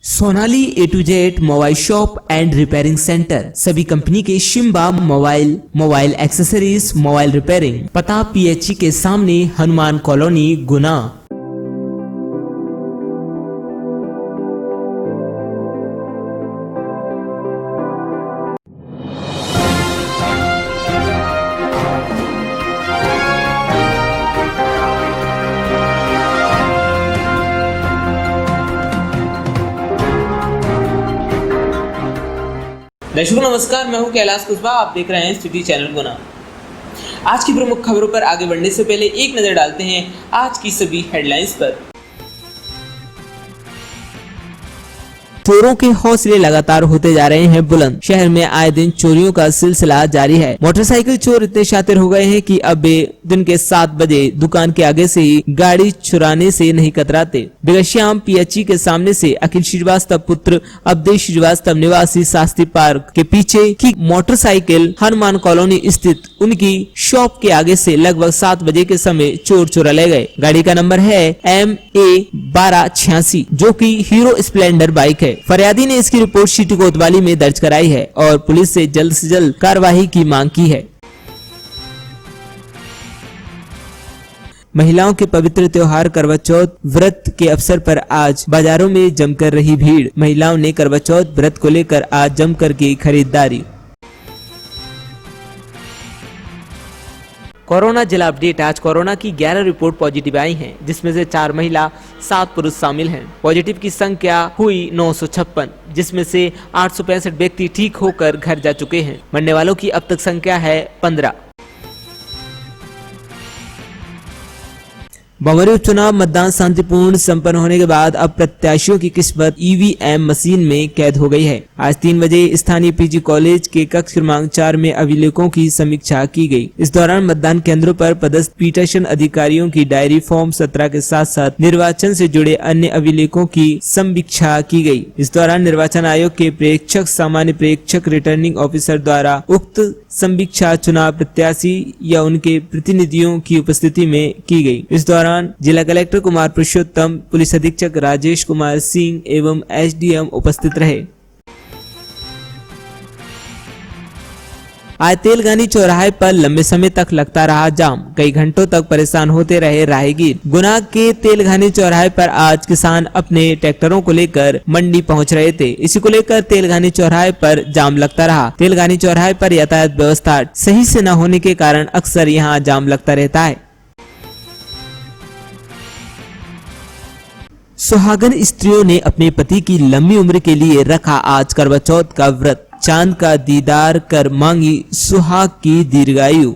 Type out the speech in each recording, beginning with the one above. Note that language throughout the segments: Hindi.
Sonali A to Z mobile shop and repairing centre, सभी कंपनी के शिम्बा मोबाइल एक्सेसरीज, मोबाइल रिपेयरिंग। पता PHE के सामने, हनुमान कॉलोनी, गुना। दर्शकों नमस्कार, मैं हूं कैलाश कुशवाहा। आप देख रहे हैं सिटी चैनल गुना। आज की प्रमुख खबरों पर आगे बढ़ने से पहले एक नजर डालते हैं आज की सभी हेडलाइंस पर। चोरों के हौसले लगातार होते जा रहे हैं बुलंद। शहर में आए दिन चोरियों का सिलसिला जारी है। मोटरसाइकिल चोर इतने शातिर हो गए हैं कि अब वे दिन के 7 बजे दुकान के आगे से ही गाड़ी चुराने से नहीं कतराते। बिगश्याम PHE के सामने से अखिल श्रीवास्तव पुत्र अवधेश श्रीवास्तव निवासी शास्त्री पार्क के पीछे की मोटरसाइकिल हनुमान कॉलोनी स्थित उनकी शॉप के आगे से लगभग 7 बजे के समय चोर चुरा ले गए। गाड़ी का नंबर है MA 1286 जो कि हीरो स्प्लेंडर बाइक है। फरियादी ने इसकी रिपोर्ट सिटी कोतवाली में दर्ज कराई है और पुलिस से जल्द कार्रवाई की मांग की है। महिलाओं के पवित्र त्योहार करवा चौथ व्रत के अवसर पर आज बाजारों में जमकर रही भीड़। महिलाओं ने करवा चौथ व्रत को लेकर आज जमकर की खरीदारी। कोरोना जिला अपडेट। आज कोरोना की 11 रिपोर्ट पॉजिटिव आई हैं, जिसमें से 4 महिला 7 पुरुष शामिल हैं। पॉजिटिव की संख्या हुई 956, जिसमें से 865 व्यक्ति ठीक होकर घर जा चुके हैं। मरने वालों की अब तक संख्या है 15। बमरी उपचुनाव मतदान शांतिपूर्ण संपन्न होने के बाद अब प्रत्याशियों की किस्मत EVM मशीन में कैद हो गई है। आज 3 बजे स्थानीय PG कॉलेज के कक्ष क्रमांक 4 में अभिलेखों की समीक्षा की गई। इस दौरान मतदान केंद्रों पर पदस्थ पीठासीन अधिकारियों की डायरी फॉर्म 17 के साथ साथ निर्वाचन से जुड़े अन्य अभिलेखों की समीक्षा की गई। इस दौरान निर्वाचन आयोग के प्रेक्षक, सामान्य प्रेक्षक, रिटर्निंग ऑफिसर द्वारा उक्त समीक्षा चुनाव प्रत्याशी या उनके प्रतिनिधियों की उपस्थिति में की गई। इस दौरान जिला कलेक्टर कुमार पुरुषोत्तम, पुलिस अधीक्षक राजेश कुमार सिंह एवं SDM उपस्थित रहे। आज तेलघानी चौराहे पर लंबे समय तक लगता रहा जाम। कई घंटों तक परेशान होते रहे राहगीर। गुना के तेलघानी चौराहे पर आज किसान अपने ट्रैक्टरों को लेकर मंडी पहुंच रहे थे। इसी को लेकर तेलघानी चौराहे पर जाम लगता रहा। तेलघानी चौराहे पर यातायात व्यवस्था सही से न होने के कारण अक्सर यहाँ जाम लगता रहता है। सुहागन स्त्रियों ने अपने पति की लंबी उम्र के लिए रखा आज करवा चौथ का व्रत। चांद का दीदार कर मांगी सुहाग की दीर्घायु।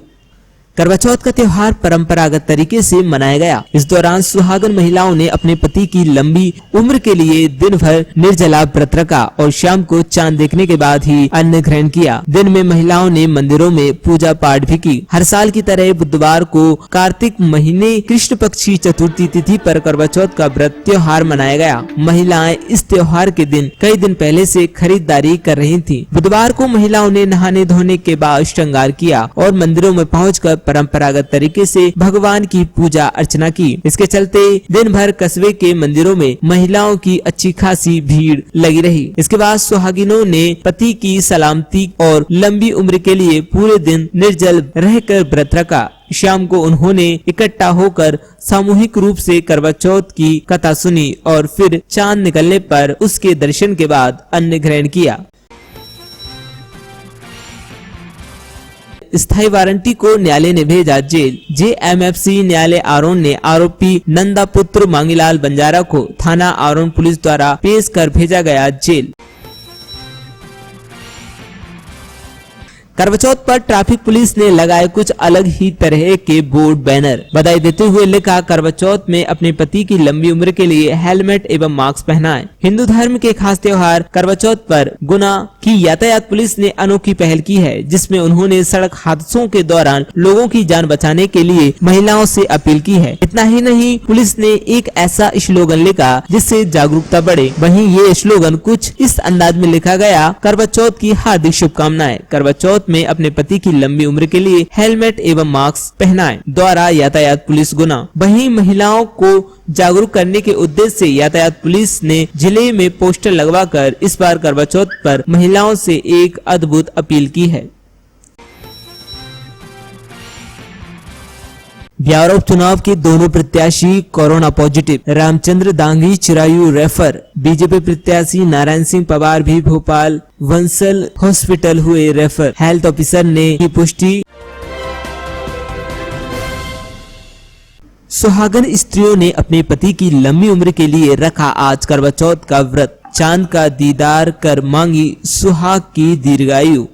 करवा चौथ का त्योहार परंपरागत तरीके से मनाया गया। इस दौरान सुहागन महिलाओं ने अपने पति की लंबी उम्र के लिए दिन भर निर्जला व्रत रखा और शाम को चांद देखने के बाद ही अन्न ग्रहण किया। दिन में महिलाओं ने मंदिरों में पूजा पाठ भी की। हर साल की तरह बुधवार को कार्तिक महीने कृष्ण पक्ष की चतुर्थी तिथि पर करवा चौथ का व्रत त्योहार मनाया गया। महिलाएं इस त्योहार के दिन कई दिन पहले से खरीदारी कर रही थी। बुधवार को महिलाओं ने नहाने धोने के बाद श्रृंगार किया और मंदिरों में पहुंचकर परंपरागत तरीके से भगवान की पूजा अर्चना की। इसके चलते दिन भर कस्बे के मंदिरों में महिलाओं की अच्छी खासी भीड़ लगी रही। इसके बाद सुहागिनों ने पति की सलामती और लंबी उम्र के लिए पूरे दिन निर्जल रहकर व्रत रखा। शाम को उन्होंने इकट्ठा होकर सामूहिक रूप से करवा चौथ की कथा सुनी और फिर चांद निकलने पर उसके दर्शन के बाद अन्न ग्रहण किया। स्थायी वारंटी को न्यायालय ने भेजा जेल। JMFC न्यायालय आरोन ने आरोपी नंदा पुत्र मांगीलाल बंजारा को थाना आरोन पुलिस द्वारा पेश कर भेजा गया जेल। करवा चौथ पर ट्रैफिक पुलिस ने लगाए कुछ अलग ही तरह के बोर्ड बैनर। बधाई देते हुए लिखा, करवा चौथ में अपने पति की लंबी उम्र के लिए हेलमेट एवं मास्क पहनाएं। हिंदू धर्म के खास त्योहार करवा चौथ पर गुना की यातायात पुलिस ने अनोखी पहल की है, जिसमें उन्होंने सड़क हादसों के दौरान लोगों की जान बचाने के लिए महिलाओं से अपील की है। इतना ही नहीं, पुलिस ने एक ऐसा स्लोगन लिखा जिससे जागरूकता बढ़े। वहीं ये स्लोगन कुछ इस अंदाज में लिखा गया, करवा चौथ की हार्दिक शुभकामनाएं। करवा चौथ में अपने पति की लंबी उम्र के लिए हेलमेट एवं मास्क पहनाएं। द्वारा यातायात पुलिस गुना। वहीं महिलाओं को जागरूक करने के उद्देश्य से यातायात पुलिस ने जिले में पोस्टर लगवाकर इस बार करवा चौथ पर महिलाओं से एक अद्भुत अपील की है। ब्यावर उपचुनाव के दोनों प्रत्याशी corona positive. Ramchandra Dangi Chirayu refer. BJP प्रत्याशी नारायण सिंह पवार भी भोपाल वंसल हॉस्पिटल हुए रेफर। हेल्थ ऑफिसर ने की पुष्टि। सुहागन स्त्रियों ने अपने पति की लंबी उम्र के लिए रखा आज करवा चौथ का व्रत। चांद का दीदार कर मांगी सुहाग की दीर्घायु।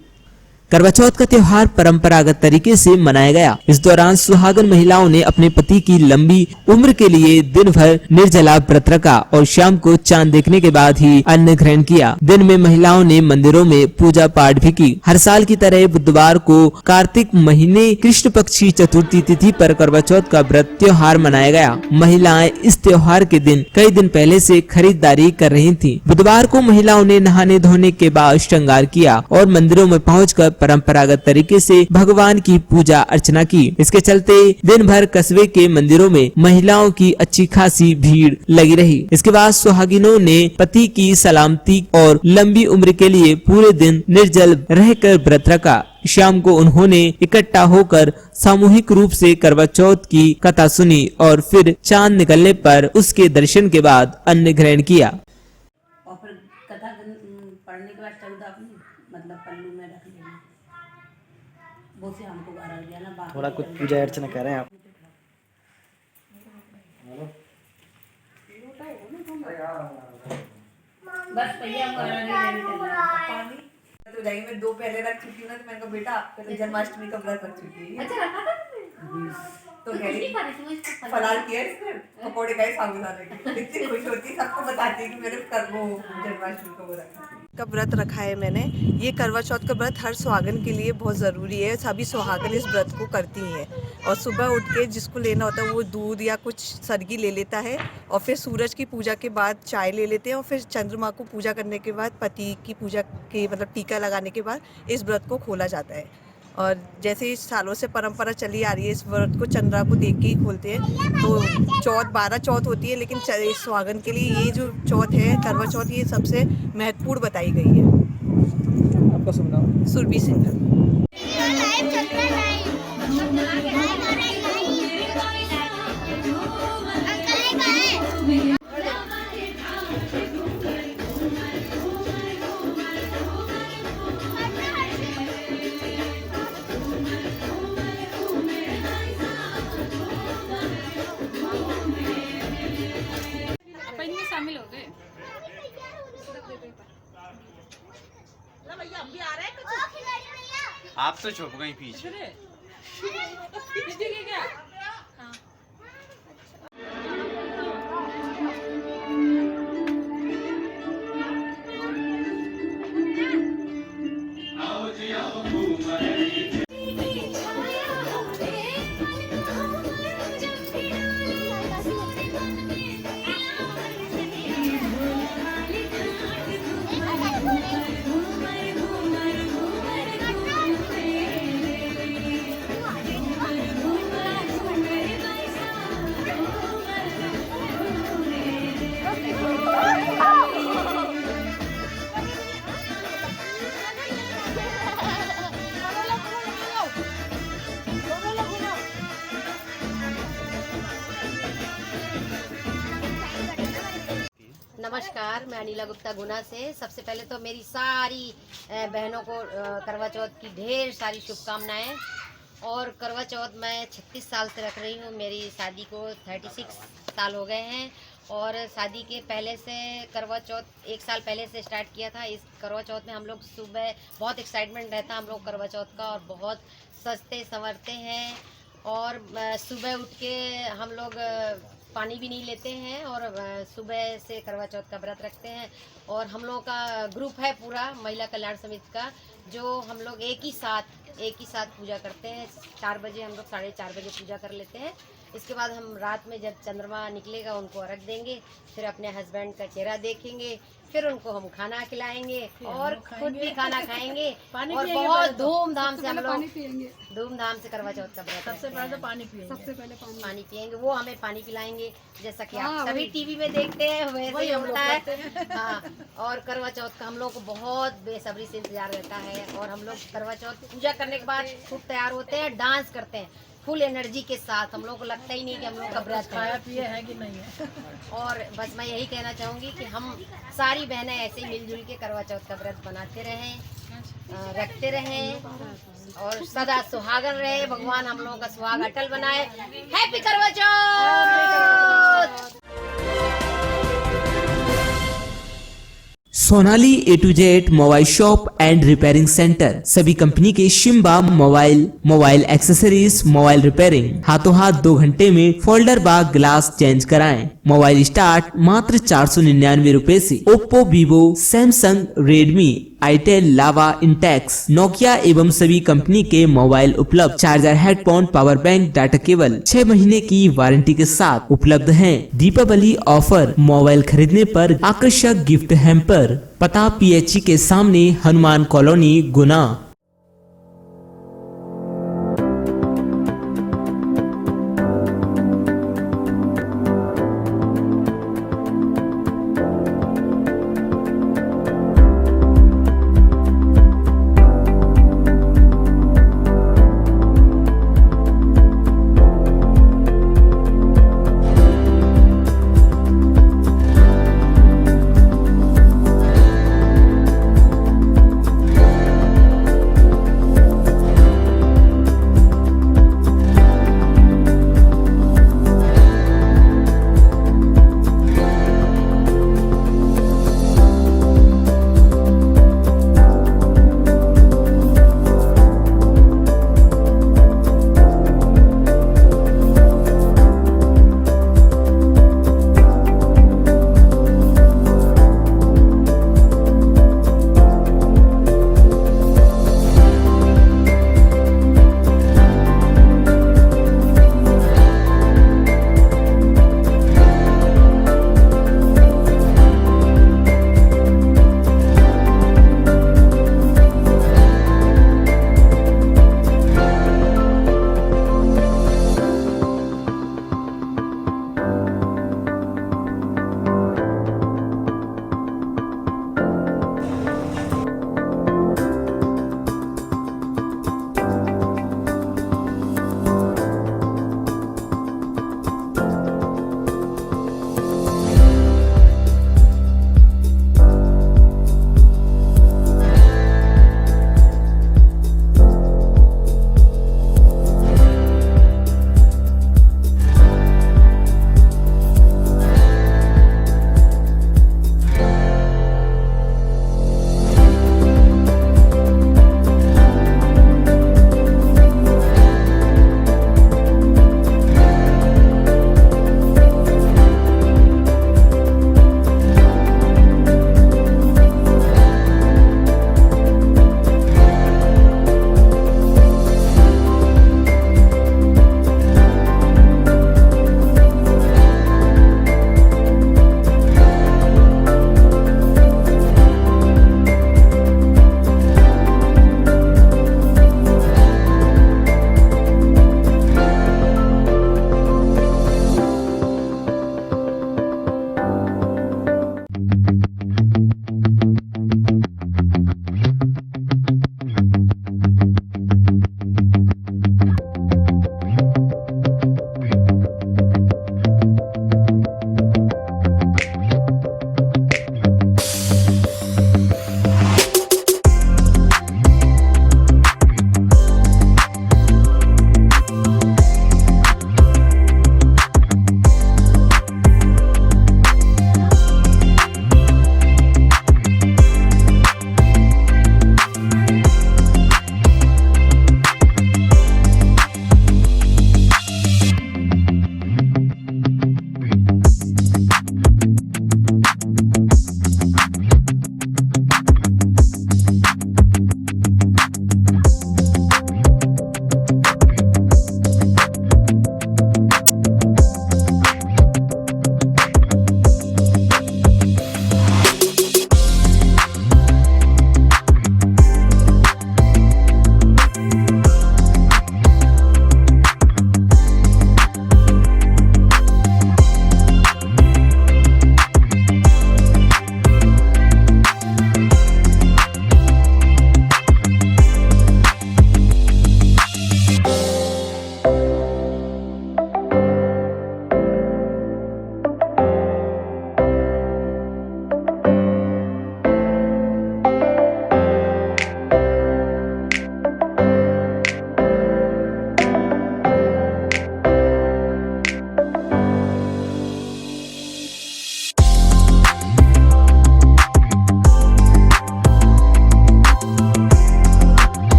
करवा चौथ का त्योहार परंपरागत तरीके से मनाया गया। इस दौरान सुहागन महिलाओं ने अपने पति की लंबी उम्र के लिए दिन भर निर्जला व्रत रखा और शाम को चांद देखने के बाद ही अन्न ग्रहण किया। दिन में महिलाओं ने मंदिरों में पूजा पाठ भी की। हर साल की तरह बुधवार को कार्तिक महीने कृष्ण पक्ष की चतुर्थी तिथि पर करवा चौथ का व्रत त्योहार मनाया गया। महिलाएं इस त्योहार के दिन कई दिन पहले से खरीदारी कर रही थीं। बुधवार को महिलाओं ने नहाने धोने के बाद श्रृंगार किया और मंदिरों में पहुंचकर परंपरागत तरीके से भगवान की पूजा अर्चना की। इसके चलते दिन भर कस्बे के मंदिरों में महिलाओं की अच्छी खासी भीड़ लगी रही। इसके बाद सुहागिनों ने पति की सलामती और लंबी उम्र के लिए पूरे दिन निर्जल रहकर व्रत रखा। शाम को उन्होंने इकट्ठा होकर सामूहिक रूप से करवा चौथ की कथा सुनी और फिर चांद निकलने पर उसके दर्शन के बाद अन्न ग्रहण किया। और फिर कथा पढ़ने के बाद चौदह अपनी मतलब पल्लू में रख लेना। वो से हमको बारह दिया ना बाकी थोड़ा कुछ पूजा अर्चना कर रहे हैं आप। बस भैया हमारा नहीं चलना। तो जाएगी मैं 2 पहले रख चुकी हूँ ना, तो मैंने कहा बेटा पहले जन्माष्टमी का व्रत रख चुकी है। अच्छा रखा था तो कह रही फलार किया इसने पकौड़े खाए साबुदाने के। इतनी खुश होती है, सबको बताती है कि मेरे जन्माष्टमी का व्रत रखा है मैंने। ये करवा चौथ का व्रत हर सुहागन के लिए बहुत ज़रूरी है। सभी सुहागन इस व्रत को करती हैं और सुबह उठ के जिसको लेना होता है वो दूध या कुछ सरगी ले लेता है और फिर सूरज की पूजा के बाद चाय ले लेते हैं और फिर चंद्रमा को पूजा करने के बाद पति की पूजा के मतलब टीका लगाने के बाद इस व्रत को खोला जाता है। और जैसे इस सालों से परंपरा चली आ रही है, इस व्रत को चंद्रा को देख के ही खोलते हैं। तो चौथ 12 चौथ होती है, लेकिन सुहागन के लिए ये जो चौथ है करवा चौथ ये सबसे महत्वपूर्ण बताई गई है। आपका शुभ नाम? सुरभि सिंह। शामिल हो गए। आप तो छुप गई पीछे। नमस्कार, मैं अनिला गुप्ता गुना से। सबसे पहले तो मेरी सारी बहनों को करवा चौथ की ढेर सारी शुभकामनाएं। और करवा चौथ मैं 36 साल से रख रही हूँ। मेरी शादी को 36 साल हो गए हैं और शादी के पहले से करवा चौथ 1 साल पहले से स्टार्ट किया था। इस करवा चौथ में हम लोग सुबह बहुत एक्साइटमेंट रहता है हम लोग करवा चौथ का और बहुत सजते संवरते हैं और सुबह उठ के हम लोग पानी भी नहीं लेते हैं और सुबह से करवा चौथ का व्रत रखते हैं। और हम लोगों का ग्रुप है पूरा महिला कल्याण समिति का, जो हम लोग एक ही साथ पूजा करते हैं। 4 बजे हम लोग 4:30 बजे पूजा कर लेते हैं। इसके बाद हम रात में जब चंद्रमा निकलेगा उनको अर्घ देंगे, फिर अपने हस्बैंड का चेहरा देखेंगे, फिर उनको हम खाना खिलाएंगे और खुद भी खाना खाएंगे और बहुत धूमधाम से हम लोग धूमधाम से करवा चौथ का व्रत सबसे पहले पानी पिएंगे। वो हमें पानी पिलाएंगे जैसा कि आप सभी टीवी में देखते हैं वैसे ही होता है। हाँ, और करवा चौथ का हम लोग को बहुत बेसब्री से इंतजार रहता है और हम लोग करवा चौथ पूजा करने के बाद खूब तैयार होते हैं, डांस करते हैं फुल एनर्जी के साथ। हम लोग को लगता ही नहीं कि हम लोग का व्रत खाया पिए है कि नहीं है। और बस मैं यही कहना चाहूँगी कि हम सारी बहनें ऐसे ही मिलजुल के करवा चौथ का व्रत बनाते रहें, रखते रहें और सदा सुहागन रहे। भगवान हम लोगों का सुहाग अटल बनाए। Happy Karwa Chauth. Sonali A to Z mobile shop and repairing centre, सभी कंपनी के शिम्बा मोबाइल एक्सेसरीज, मोबाइल रिपेयरिंग, हाथों हाथ 2 घंटे में फोल्डर बाग ग्लास चेंज कराएं। मोबाइल स्टार्ट मात्र 499 रुपए से। Oppo, Vivo, Samsung, Redmi, itel, Lava, Intex, Nokia एवं सभी कंपनी के मोबाइल उपलब्ध। Charger, headphone, power bank, data cable 6 महीने की वारंटी के साथ उपलब्ध हैं। दीपावली ऑफर, मोबाइल खरीदने पर आकर्षक गिफ्ट हैम्पर। पता PHE के सामने, Hanuman colony, Guna.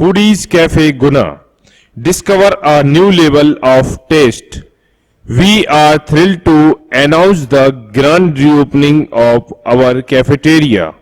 Foodies Cafe Guna. Discover a new level of taste. We are thrilled to announce the grand reopening of our cafeteria.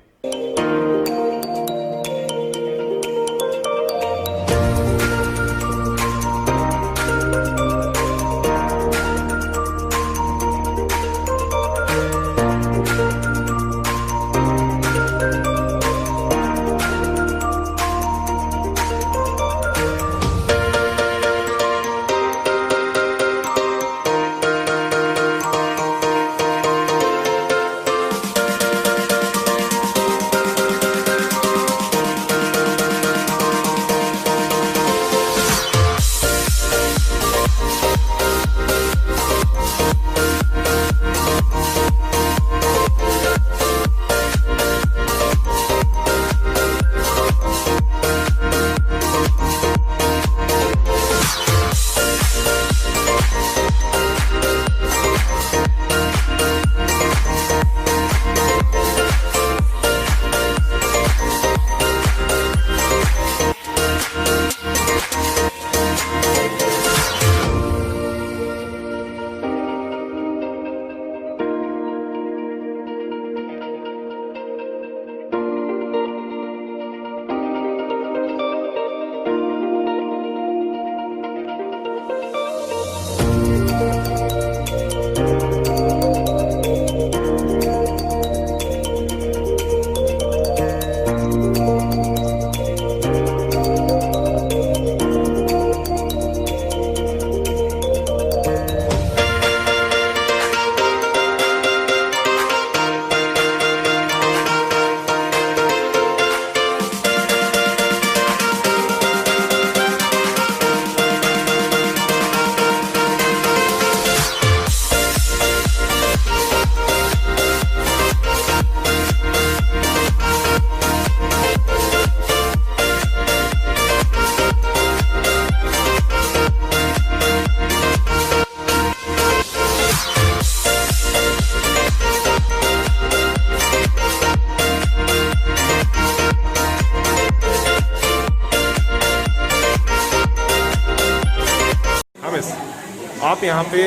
आप यहाँ पे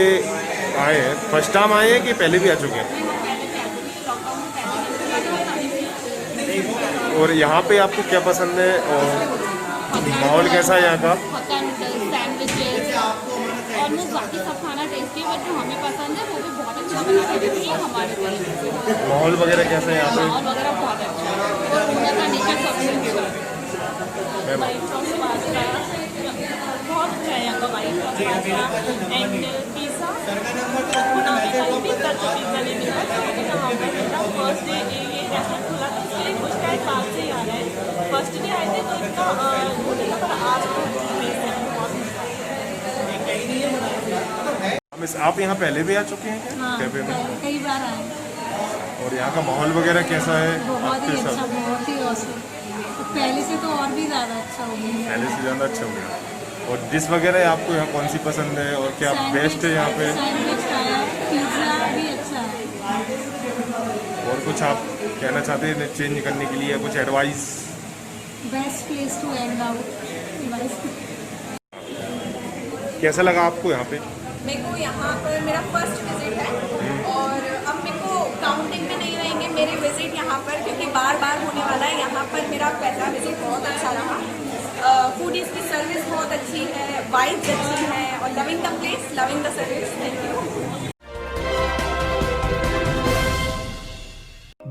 आए हैं, फर्स्ट टाइम आए हैं कि पहले भी आ चुके हैं? और यहाँ पे आपको क्या पसंद है और माहौल कैसा है यहाँ का? ऑलमोस्ट बाकी सब खाना टेस्टी है, बट जो हमें पसंद है वो भी बहुत अच्छा बनाते हैं, इसलिए हमारे लिए माहौल वगैरह कैसा है यहाँ पे? माहौल वगैरह बहुत अच्छा है और उनका का नेचर सबसे अच्छा है। वाइट सॉस पास्ता बहुत अच्छा है यहाँ का, white sauce pasta and pizza भी पिज़्ज़ा नहीं मिलता क्योंकि यहाँ पर फर्स्ट डे ये रेस्टोरेंट खुला था, इसलिए कुछ टाइम बाद से ही आ रहा है। फर्स्ट डे आए थे तो इतना होटल पर आज मिस आप यहाँ पहले भी आ चुके हैं क्या? हाँ, कैफे में कई बार आए। और यहाँ का माहौल वगैरह कैसा है? बहुत ही आपके अच्छा, साथ बहुत ही औसम। पहले से तो और भी ज़्यादा अच्छा हो गया। पहले से ज़्यादा अच्छा हो गया। और डिश वगैरह आपको यहाँ कौन सी पसंद है और क्या बेस्ट है यहाँ पे? सैंडविच खाया, पिज़्ज़ा भी अच्छा है। और कुछ आप कहना चाहते हैं चेंज करने के लिए, कुछ advice? Best place to hang out. कैसा लगा आपको यहाँ पे? मेरे को यहाँ पर मेरा फर्स्ट विजिट है और अब मेरे को काउंटिंग में नहीं रहेंगे मेरे विजिट यहाँ पर, क्योंकि बार बार होने वाला है। यहाँ पर मेरा पहला विजिट बहुत अच्छा रहा। फूडीज़ की सर्विस बहुत अच्छी है, वाइब्स अच्छी है और loving the place, loving the service. Thank you.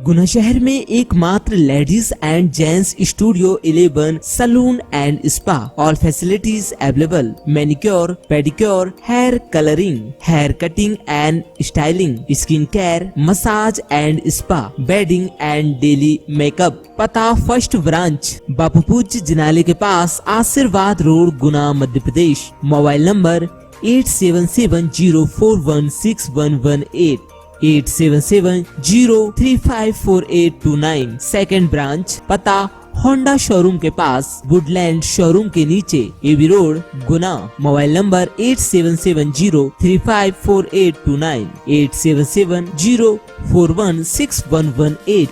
Guna शहर में एकमात्र ladies and gents studio 11 salon and spa, all facilities available, manicure, pedicure, hair colouring, hair cutting and styling, skin care, massage and spa, wedding and daily makeup. पता फर्स्ट ब्रांच बापू पूज्य जिनाले के पास, Ashirwad road, Guna, Madhya Pradesh. Mobile number 8770416118, 8770354829। Second branch पता होंडा शोरूम के पास, वुडलैंड शोरूम के नीचे, AB road, Guna. Mobile number 8770354829, 8770416118।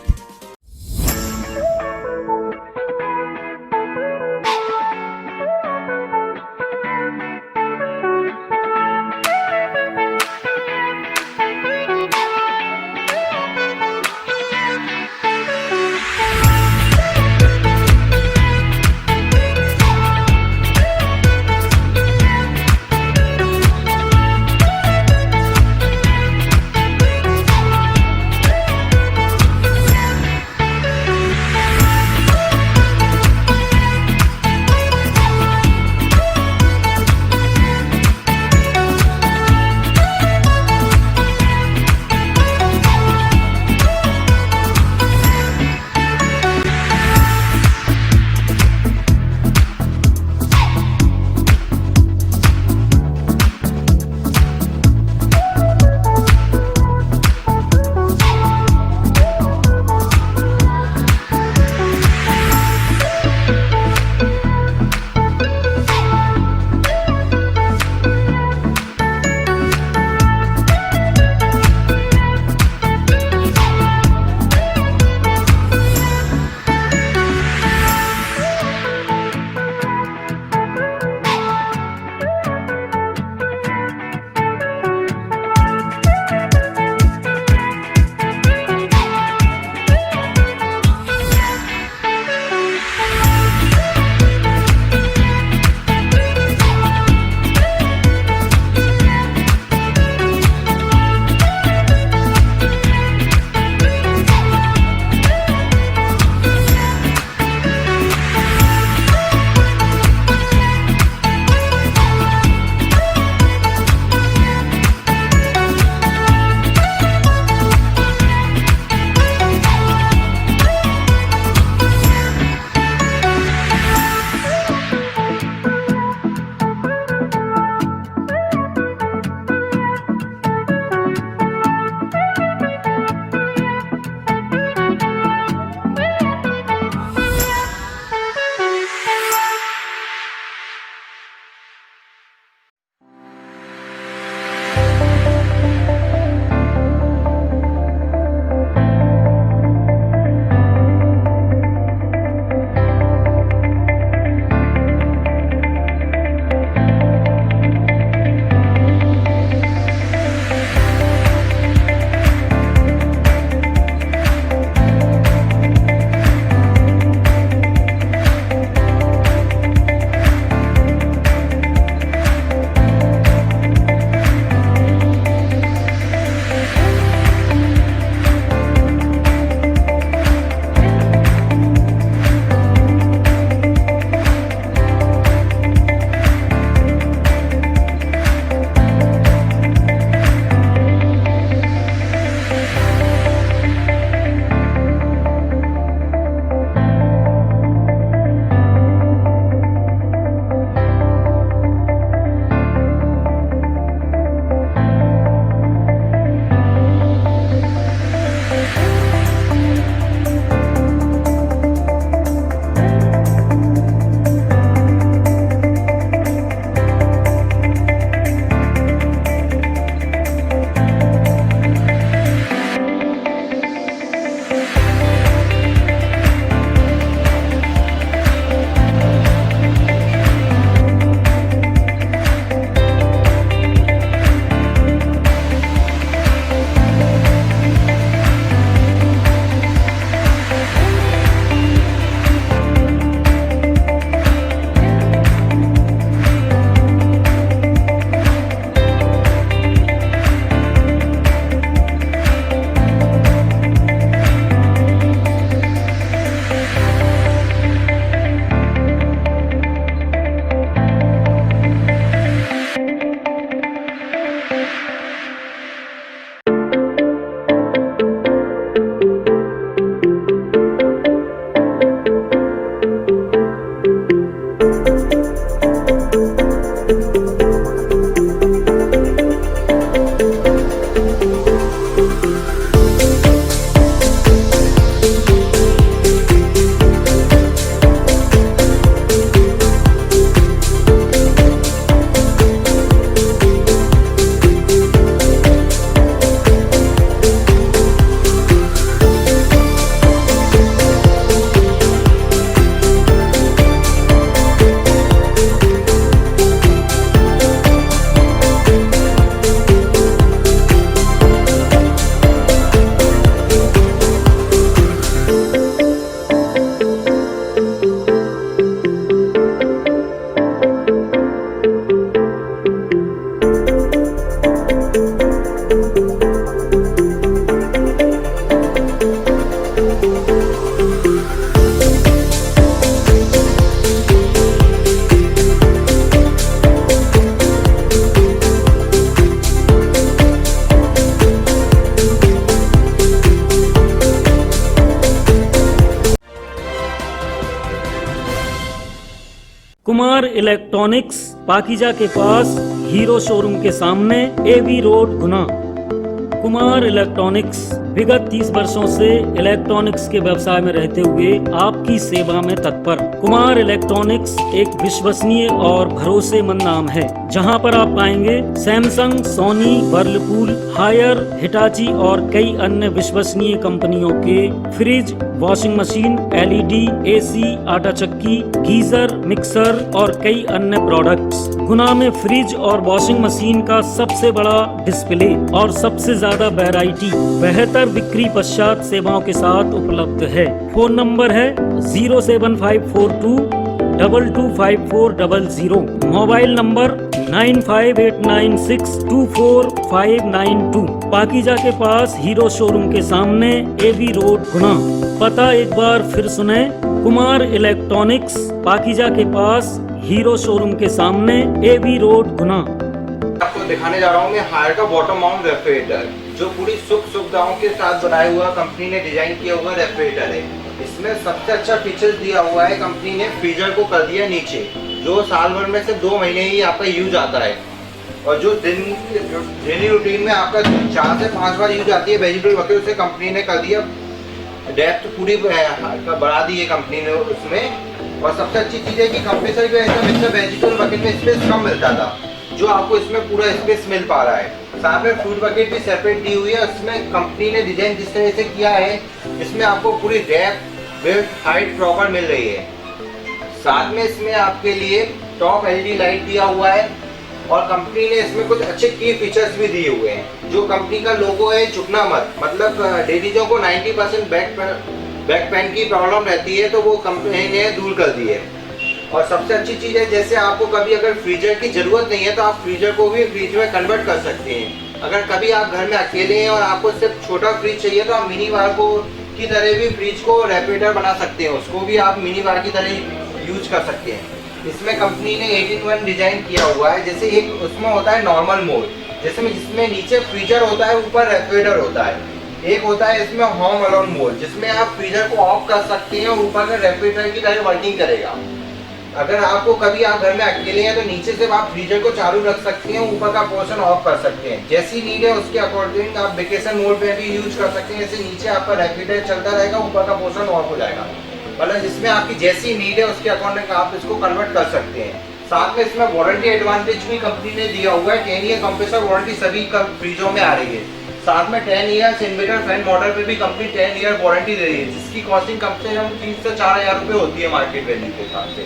Kumar electronics Pakeezah के पास हीरो शोरूम के सामने AV road Guna. Kumar electronics विगत 30 वर्षों से इलेक्ट्रॉनिक्स के व्यवसाय में रहते हुए आपकी सेवा में तत्पर। कुमार इलेक्ट्रॉनिक्स एक विश्वसनीय और भरोसेमंद नाम है, जहां पर आप पाएंगे Samsung, Sony, Whirlpool, Haier, Hitachi और कई अन्य विश्वसनीय कंपनियों के fridge, washing machine, LED, AC, आटा चक्की, गीजर, मिक्सर और कई अन्य प्रोडक्ट्स। गुना में फ्रिज और वॉशिंग मशीन का सबसे बड़ा डिस्प्ले और सबसे ज्यादा वैरायटी बेहतर बिक्री पश्चात सेवाओं के साथ उपलब्ध है। फोन नंबर है 07542 225400, मोबाइल नंबर 9589624592। पाकीजा के पास हीरो शोरूम के सामने एवी रोड गुना। पता एक बार फिर सुने, कुमार इलेक्ट्रॉनिक्स पाकीजा के पास हीरो शोरूम के सामने एवी रोड गुना। आपको दिखाने जा रहा हूँ मैं हायर का बॉटम माउंट रेफ्रिजरेटर, जो पूरी सुख सुविधाओं के साथ बनाया हुआ कंपनी ने डिजाइन किया हुआ रेफ्रिजरेटर है। इसमें सबसे अच्छा फीचर्स दिया हुआ है, कंपनी ने फ्रीजर को कर दिया नीचे, जो साल भर में सिर्फ 2 महीने ही आपका यूज आता है। और जो डेली रूटीन में आपका 4 से 5 बार यूज आती है वेजिटेबल बकेट, उसे कंपनी ने कर दिया डेप्थ पूरी बढ़ा दी है कंपनी ने उसमें। और सबसे अच्छी चीज़ है कि कंप्रेसर की वजह से हमेशा वेजिटेबल बकेट में स्पेस कम मिलता था, जो आपको इसमें पूरा स्पेस मिल पा रहा है। साथ में फ्रूट बकेट भी सेपरेट दी हुई है। इसमें कंपनी ने डिजाइन जिस तरह से किया है, इसमें आपको पूरी डेप्थ विड्थ हाइट प्रॉपर मिल रही है। साथ में इसमें आपके लिए टॉप एलईडी लाइट दिया हुआ है और कंपनी ने इसमें कुछ अच्छे की फीचर्स भी दिए हुए हैं। जो कंपनी का लोगो है झुकना मत, मतलब लेडीजों को 90% बैक पेन की प्रॉब्लम रहती है, तो वो कंपनी ने दूर कर दी है। और सबसे अच्छी चीज़ है, जैसे आपको कभी अगर फ्रीजर की ज़रूरत नहीं है तो आप फ्रीजर को भी फ्रिज में कन्वर्ट कर सकते हैं। अगर कभी आप घर में अकेले हैं और आपको सिर्फ छोटा फ्रिज चाहिए तो आप मिनी बार को की तरह भी फ्रिज को रेफ्रिजरेटर बना सकते हैं, उसको भी आप मिनी बार की तरह यूज कर सकते हैं। इसमें कंपनी ने 18:1 डिजाइन किया हुआ है। जैसे एक उसमें होता है नॉर्मल मोड, जिसमें नीचे फ्रीजर होता है, ऊपर रेफ्रिजरेटर होता है। एक होता है इसमें होम अलोन मोड, जिसमें आप फ्रीजर को ऑफ कर सकते हैं और ऊपर का रेफ्रिजरेटर की तरह वर्किंग करेगा। अगर आपको कभी आप घर में अकेले हैं तो नीचे से आप फ्रीजर को चालू रख सकते हैं, ऊपर का पोर्शन ऑफ कर सकते हैं। जैसी नीड है उसके अकॉर्डिंग आप वेकेशन मोड पे भी यूज कर सकते हैं। जैसे नीचे आपका रेफ्रिजरेटर चलता रहेगा, ऊपर का पोर्शन ऑफ हो जाएगा। मतलब जिसमें आपकी जैसी नीड है उसके अकॉर्डिंग आप इसको कन्वर्ट कर सकते हैं। साथ में इसमें वारंटी एडवांटेज भी कंपनी ने दिया हुआ है। 10 ईयर कंप्रेसर वारंटी सभी फ्रीजों में आ रही है। साथ में 10 ईयर्स इन्वर्टर फैन मॉडल पे भी कंपनी 10 ईयर वारंटी दे रही है, जिसकी कॉस्टिंग कम से कम 3 से 4 हज़ार रुपये होती है मार्केट वैल्यू के हिसाब से।